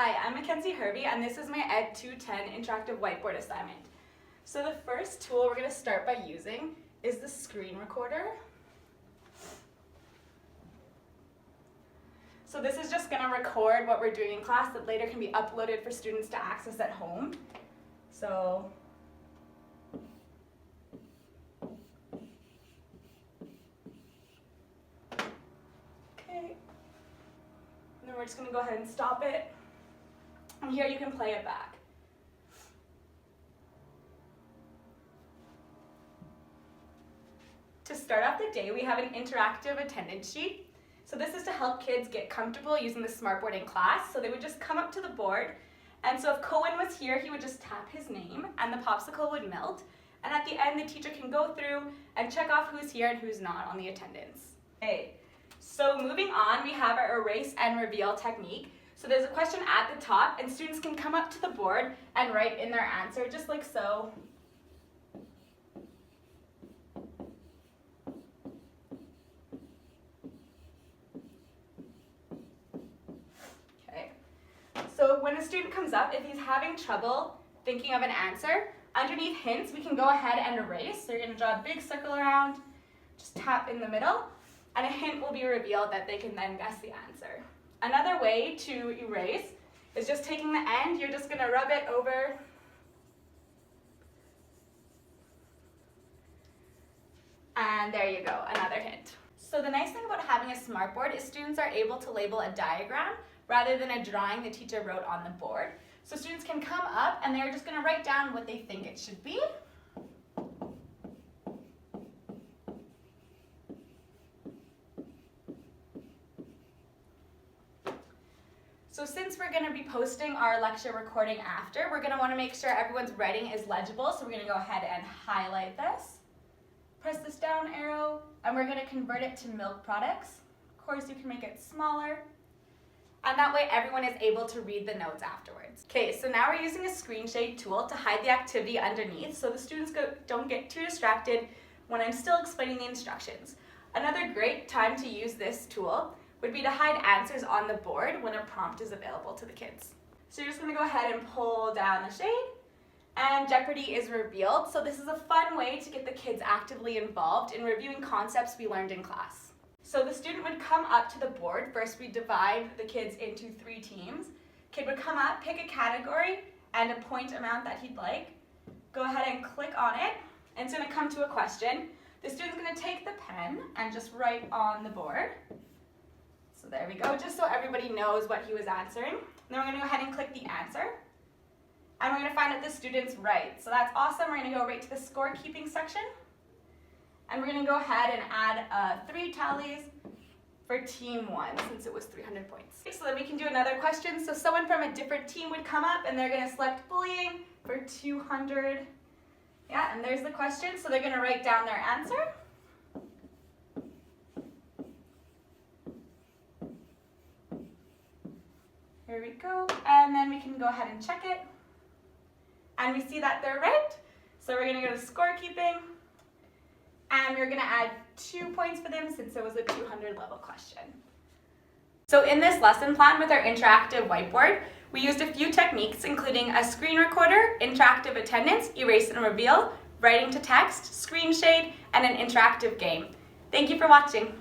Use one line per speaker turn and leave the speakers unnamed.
Hi, I'm Mackenzie Herve, and this is my Ed 210 interactive whiteboard assignment. So the first tool we're going to start by using is the screen recorder. So this is just going to record what we're doing in class that later can be uploaded for students to access at home. So okay, and then we're just going to go ahead and stop it. And here you can play it back. To start off the day, we have an interactive attendance sheet. So this is to help kids get comfortable using the smartboard in class. So they would just come up to the board, and so if Cohen was here, he would just tap his name and the popsicle would melt. And at the end, the teacher can go through and check off who's here and who's not on the attendance. Okay, so moving on, we have our erase and reveal technique. So there's a question at the top, and students can come up to the board and write in their answer, just like so. Okay. So when a student comes up, if he's having trouble thinking of an answer, underneath hints, we can go ahead and erase. So you're going to draw a big circle around, just tap in the middle, and a hint will be revealed that they can then guess the answer. Another way to erase is just taking the end, you're just going to rub it over and there you go, another hint. So the nice thing about having a smartboard is students are able to label a diagram rather than a drawing the teacher wrote on the board. So students can come up and they're just going to write down what they think it should be. So since we're going to be posting our lecture recording after, we're going to want to make sure everyone's writing is legible. So we're going to go ahead and highlight this, press this down arrow, and we're going to convert it to milk products. Of course, you can make it smaller, and that way everyone is able to read the notes afterwards. Okay, so now we're using a screen shade tool to hide the activity underneath so the students don't get too distracted when I'm still explaining the instructions. Another great time to use this tool would be to hide answers on the board when a prompt is available to the kids. So you're just going to go ahead and pull down the shade, and Jeopardy is revealed. So this is a fun way to get the kids actively involved in reviewing concepts we learned in class. So the student would come up to the board. First we divide the kids into 3 teams. Kid would come up, pick a category and a point amount that he'd like. Go ahead and click on it, and it's going to come to a question. The student's going to take the pen and just write on the board. So there we go, just so everybody knows what he was answering. And then we're going to go ahead and click the answer. And we're going to find out the student's right. So that's awesome. We're going to go right to the scorekeeping section. And we're going to go ahead and add 3 tallies for team 1, since it was 300 points. So then we can do another question. So someone from a different team would come up and they're going to select bullying for 200. Yeah, and there's the question. So they're going to write down their answer. Here we go, and then we can go ahead and check it. And we see that they're right. So we're going to go to scorekeeping, and we're going to add 2 points for them since it was a 200 level question. So in this lesson plan with our interactive whiteboard, we used a few techniques including a screen recorder, interactive attendance, erase and reveal, writing to text, screen shade, and an interactive game. Thank you for watching.